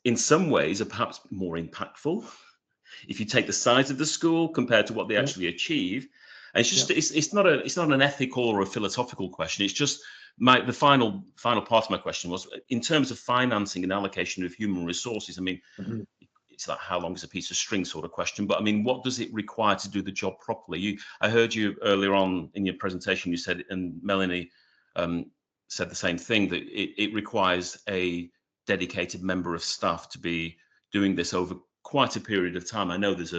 in some ways are perhaps more impactful if you take the size of the school compared to what they actually achieve. And it's just it's not an ethical or a philosophical question. It's just the final part of my question was in terms of financing and allocation of human resources. I mean, it's like how long is a piece of string sort of question, but I mean, what does it require to do the job properly? I heard you earlier on in your presentation, you said, and Melanie said the same thing, that it requires a dedicated member of staff to be doing this over quite a period of time. I know there's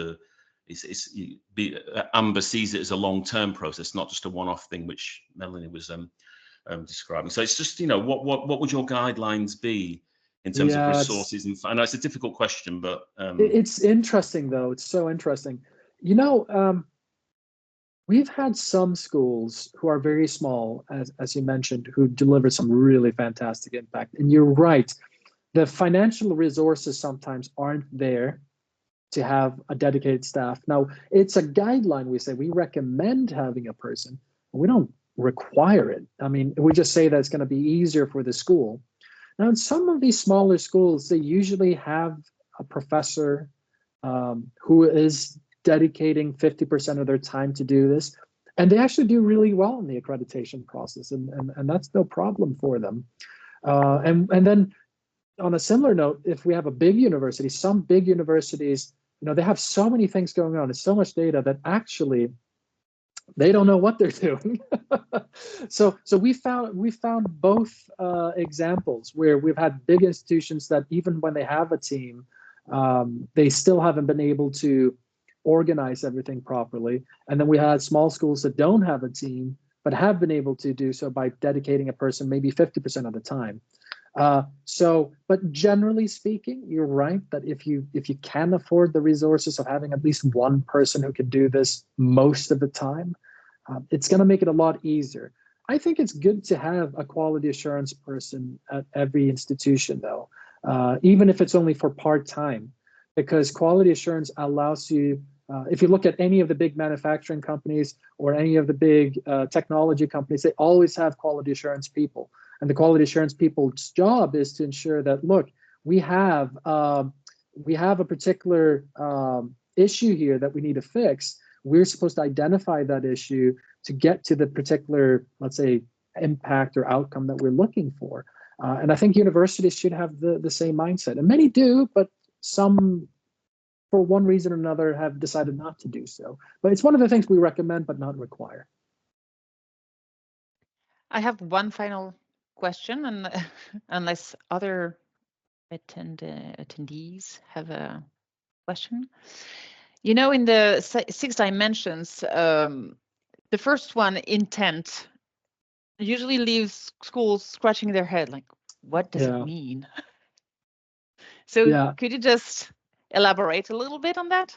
Amber sees it as a long-term process, not just a one-off thing, which Melanie was describing. So it's just, what would your guidelines be in terms of resources? And I know it's a difficult question, but it's interesting though. It's so interesting. We've had some schools who are very small, as you mentioned, who deliver some really fantastic impact. And you're right. The financial resources sometimes aren't there to have a dedicated staff. Now, it's a guideline. We say we recommend having a person. We don't require it. I mean, we just say that it's going to be easier for the school. Now, in some of these smaller schools, they usually have a professor who is dedicating 50% of their time to do this. And they actually do really well in the accreditation process, and that's no problem for them. And then on a similar note, if we have a big university, some big universities, they have so many things going on, there's so much data that actually they don't know what they're doing. So we found both examples where we've had big institutions that even when they have a team, they still haven't been able to organize everything properly. And then we had small schools that don't have a team, but have been able to do so by dedicating a person maybe 50% of the time. But generally speaking, you're right that if you can afford the resources of having at least one person who can do this most of the time, it's going to make it a lot easier. I think it's good to have a quality assurance person at every institution, though, even if it's only for part-time, because quality assurance allows you, if you look at any of the big manufacturing companies or any of the big technology companies, they always have quality assurance people. And the quality assurance people's job is to ensure that, look, we have a particular issue here that we need to fix. We're supposed to identify that issue to get to the particular, let's say, impact or outcome that we're looking for. And I think universities should have the same mindset. And many do, but some, for one reason or another, have decided not to do so. But it's one of the things we recommend, but not require. I have one final question, and unless other attendees have a question. In the 6 dimensions, the first one, intent, usually leaves schools scratching their head, like, what does it mean? So could you just elaborate a little bit on that?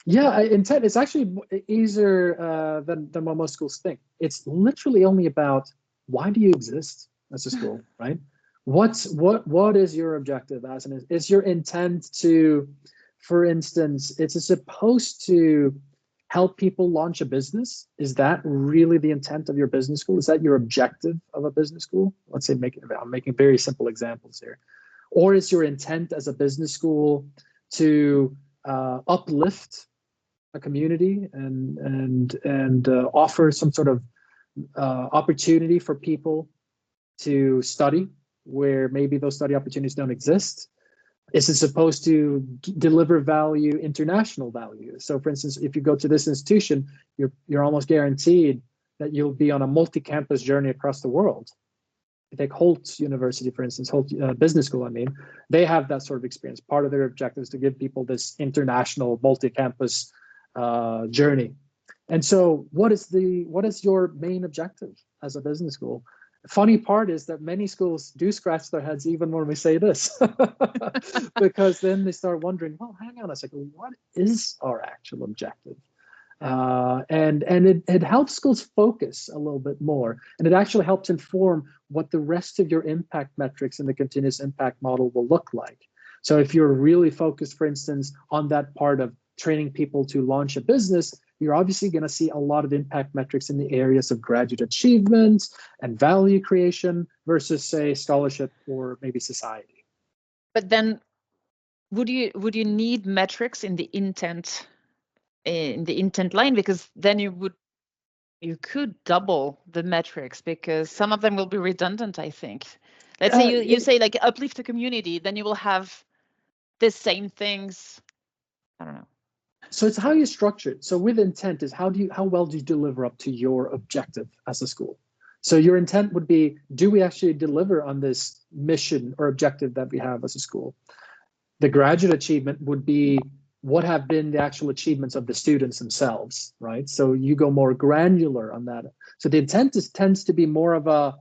Yeah, intent is actually easier than what most schools think. It's literally only about, why do you exist as a school, right? What is your objective as an? Is your intent to, for instance, it's supposed to help people launch a business? Is that really the intent of your business school? Is that your objective of a business school? Let's say, I'm making very simple examples here. Or is your intent as a business school to uplift a community and offer some sort of opportunity for people to study where maybe those study opportunities don't exist? Is it supposed to deliver value, international value? So for instance, if you go to this institution, you're almost guaranteed that you'll be on a multi-campus journey across the world. You take Holt University, for instance, Holt Business School, they have that sort of experience. Part of their objective is to give people this international multi-campus journey. And so what is your main objective as a business school? The funny part is that many schools do scratch their heads even when we say this, because then they start wondering, well, hang on a second, what is our actual objective? And it helps schools focus a little bit more, and it actually helps inform what the rest of your impact metrics in the continuous impact model will look like. So if you're really focused, for instance, on that part of training people to launch a business, you're obviously going to see a lot of impact metrics in the areas of graduate achievement and value creation versus, say, scholarship or maybe society. But then would you need metrics in the intent line? Because then you could double the metrics, because some of them will be redundant, I think. Let's say you say like uplift the community, then you will have the same things. I don't know. So it's how you structure it. So with intent is how well do you deliver up to your objective as a school? So your intent would be, do we actually deliver on this mission or objective that we have as a school? The graduate achievement would be, what have been the actual achievements of the students themselves, right? So you go more granular on that. So the intent tends to be more of a,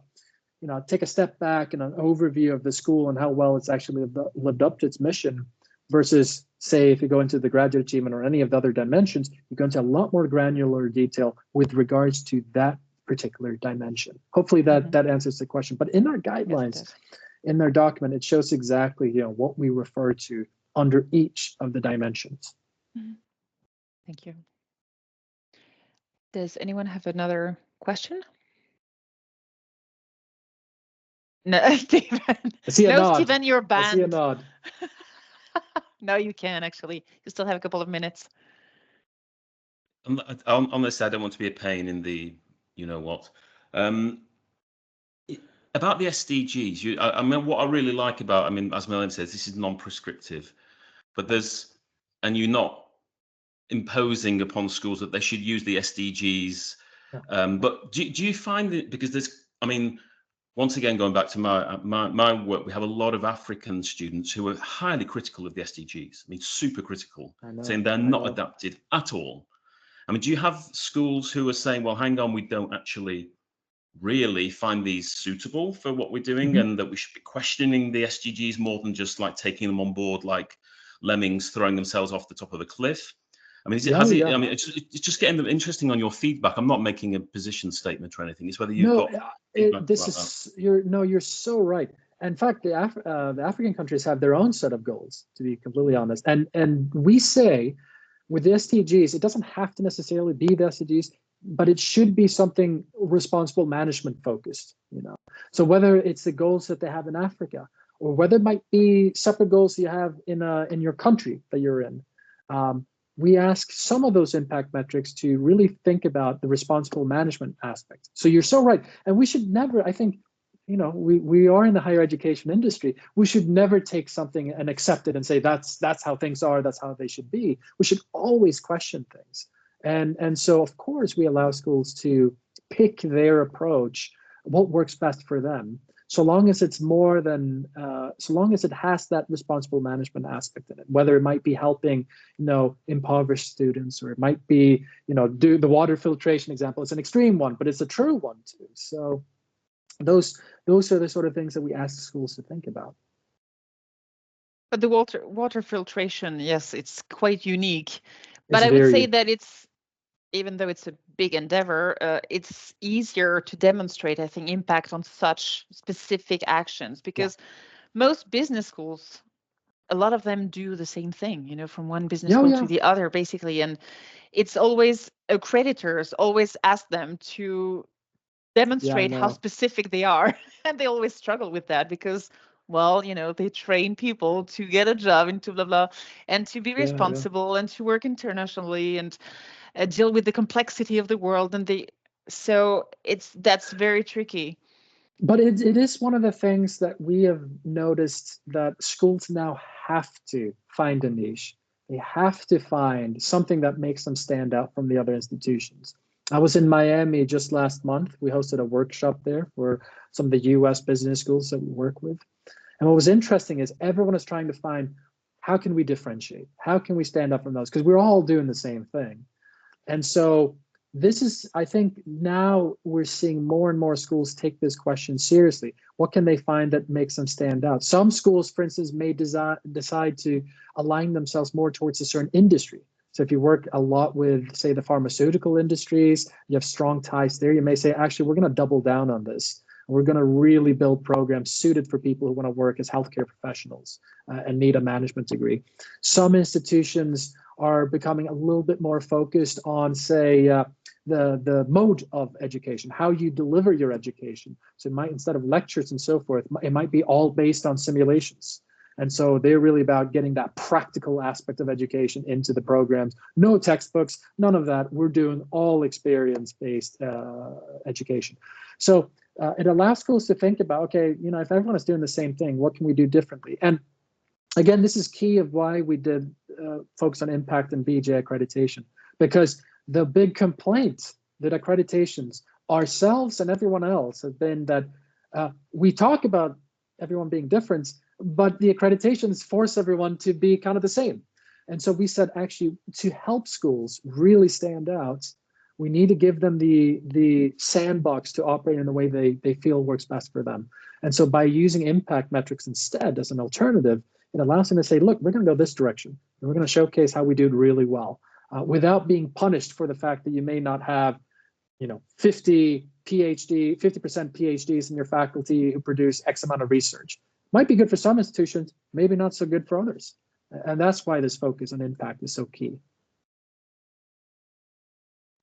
take a step back and an overview of the school and how well it's actually lived up to its mission, versus, say, if you go into the graduate achievement or any of the other dimensions, you go into a lot more granular detail with regards to that particular dimension. Hopefully that answers the question. But in our guidelines, in their document, it shows exactly, what we refer to under each of the dimensions. Thank you. Does anyone have another question? No, Stephen. I see a no, nod. Stephen, you're banned. I see a nod. No, you can actually. You still have a couple of minutes. On this, I don't want to be a pain in the, what. About the SDGs, I mean, what I really like about, as Melanie says, this is non-prescriptive, but and you're not imposing upon schools that they should use the SDGs. But do you find that, because once again, going back to my work, we have a lot of African students who are highly critical of the SDGs. Super critical, saying they're not adapted at all. Do you have schools who are saying, well, hang on, we don't actually really find these suitable for what we're doing, and that we should be questioning the SDGs more than just like taking them on board like lemmings throwing themselves off the top of a cliff? It's just getting them interesting on your feedback. I'm not making a position statement or anything. It's whether you've got feedback. You're so right. In fact, the African countries have their own set of goals, to be completely honest. And we say with the SDGs, it doesn't have to necessarily be the SDGs, but it should be something responsible management focused, So whether it's the goals that they have in Africa, or whether it might be separate goals you have in your country that you're in, we ask some of those impact metrics to really think about the responsible management aspect. So you're so right. And we should never, I think, we are in the higher education industry. We should never take something and accept it and say that's how things are, that's how they should be. We should always question things. And so, of course, we allow schools to pick their approach, what works best for them, so long as it's more than, so long as it has that responsible management aspect in it, whether it might be helping, impoverished students, or it might be, do the water filtration example. It's an extreme one, but it's a true one too. So those are the sort of things that we ask schools to think about. But the water filtration, yes, it's quite unique. But I would say that even though it's a big endeavor, it's easier to demonstrate, I think, impact on such specific actions, because most business schools, a lot of them do the same thing, from one business school to the other, basically. And it's always accreditors always ask them to demonstrate how specific they are. And they always struggle with that because, well, they train people to get a job into blah, blah, and to be responsible and to work internationally and deal with the complexity of the world. And that's very tricky. But it is one of the things that we have noticed, that schools now have to find a niche. They have to find something that makes them stand out from the other institutions. I was in Miami just last month. We hosted a workshop there for some of the US business schools that we work with. And what was interesting is everyone is trying to find, how can we differentiate? How can we stand up from those? Because we're all doing the same thing. And so this is, I think now we're seeing more and more schools take this question seriously. What can they find that makes them stand out? Some schools, for instance, may decide to align themselves more towards a certain industry. So if you work a lot with, say, the pharmaceutical industries, you have strong ties there, you may say, actually, we're going to double down on this. We're going to really build programs suited for people who want to work as healthcare professionals and need a management degree. Some institutions are becoming a little bit more focused on, say, the mode of education, how you deliver your education. So it might, instead of lectures and so forth, it might be all based on simulations. And so they're really about getting that practical aspect of education into the programs. No textbooks, none of that. We're doing all experience-based education. So it allows schools to think about, okay, if everyone is doing the same thing, what can we do differently? And again, this is key of why we did focus on impact and BGA accreditation, because the big complaint that accreditations, ourselves and everyone else, have been that we talk about everyone being different, but the accreditations force everyone to be kind of the same. And so we said, actually, to help schools really stand out, we need to give them the sandbox to operate in the way they feel works best for them. And so by using impact metrics instead as an alternative, it allows them to say, look, we're going to go this direction, and we're going to showcase how we did really well, without being punished for the fact that you may not have 50% PhDs in your faculty who produce X amount of research. might be good for some institutions, maybe not so good for others. And that's why this focus on impact is so key.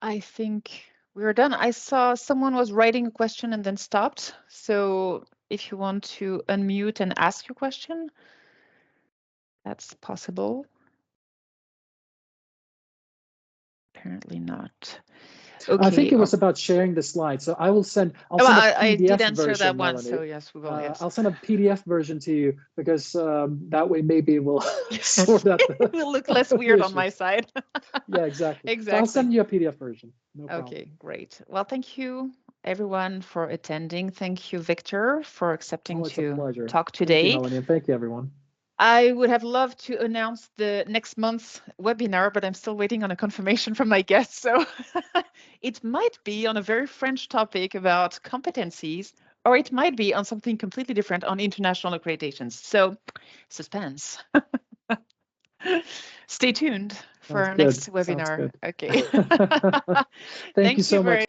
I think we're done. I saw someone was writing a question and then stopped. So if you want to unmute and ask your question, that's possible. Apparently not. Okay. I think it was about sharing the slides. So I'll send a PDF I did answer version, that one. Melanie. So yes, we will. Yes. I'll send a PDF version to you because that way maybe we'll sort out. It will look less weird on my side. Yeah, exactly. Exactly. So I'll send you a PDF version. No problem. Okay, great. Well, thank you everyone for attending. Thank you, Victor, for accepting to talk today. Thank you, Melanie, and thank you, everyone. I would have loved to announce the next month's webinar, but I'm still waiting on a confirmation from my guests. So it might be on a very French topic about competencies, or it might be on something completely different on international accreditations. So suspense. Stay tuned for our next webinar. Okay. Thank you so much.